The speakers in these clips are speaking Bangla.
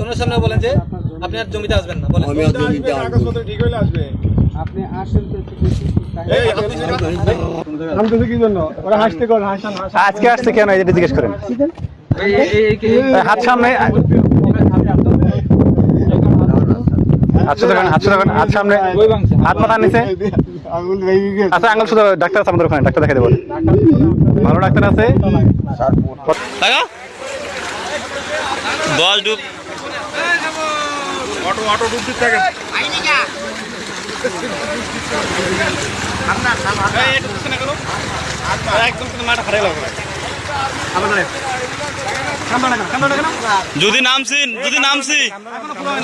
ওনার সামনে বলেন যে আপনি আর জমিতে আসবেন না, বলেন। আমি আর জমিতে কাগজপত্র ঠিক হইলে আসবে। আপনি আসেন তো একটু বেশি। এই হাসতেছে কি জন্য? ওরা হাসতে কর, হাসান হাসান। আজকে আসছে কেন এটা জিজ্ঞেস করেন। হাত সামনে, হাত সামনে, হাত মাথা নিচে। আঙুল ভেঙে গেছে। আচ্ছা আঙুল শুধু ডাক্তার আছে আমাদের ওখানে, ডাক্তার দেখে দেবো। ভালো ডাক্তার আছে। বল ডুব অটো ডুব দিতে থাকে।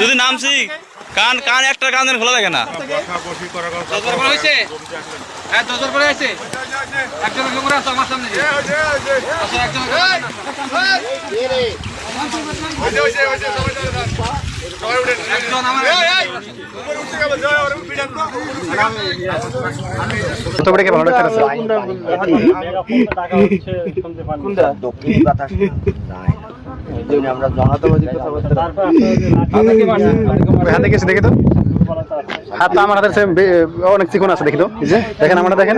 যদি নামছি কান একটা কানের খোলা থাকে না। কত বড় কি ভালো ডাক্তার আছে? আমরা জনতাবাদী কথা বলতে হাতে গেছে দেখে তো, হাতটা আমার হাতের অনেক চিকন আছে দেখি তো। এই যে দেখেন, আমরা দেখেন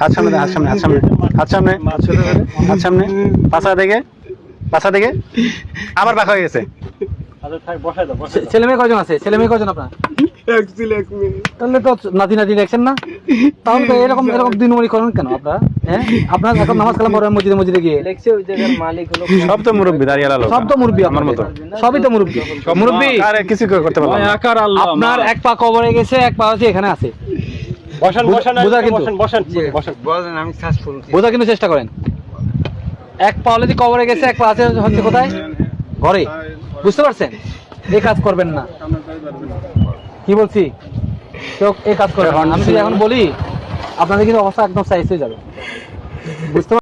হাত সামনে, হাত সামনে, হাত সামনে, হাত সামনে, হাত সামনে, পাছা দেখে আবার বাঁকা হয়ে গেছে। ছেলে মেয়ে কয়জন আছে? ছেলে মেয়ে কয়জন আপনার? তাহলে তো নাতি দেখছেন না? তাহলে তো এরকম দিনমণি করেন কেন আপনারা? হ্যাঁ, আপনার এখন নামাজ কালাম পড়েন মসজিদে গিয়ে। সব তো মুরব্বী, দাঁড়িয়ে আলো সব তো মুরব্বী, আমার মতো। সবই তো মুরব্বী। মুরব্বী আর কিছু করতে পারলাম না। আপনার এক পা কবরে গেছে, এক পা হচ্ছে এখানে আছে। বোঝা কিন্তু চেষ্টা করেন। এক পা অলরেডি কবরে গেছে, এক পা আছে হচ্ছে কোথায়? ঘরে। বুঝতে পারছেন? এই কাজ করবেন না। কি বলছি? কেউ এই কাজ করবেন না। আমি যদি এখন বলি আপনাদের কিন্তু অবস্থা একদম সাইজ হয়ে যাবে। বুঝতে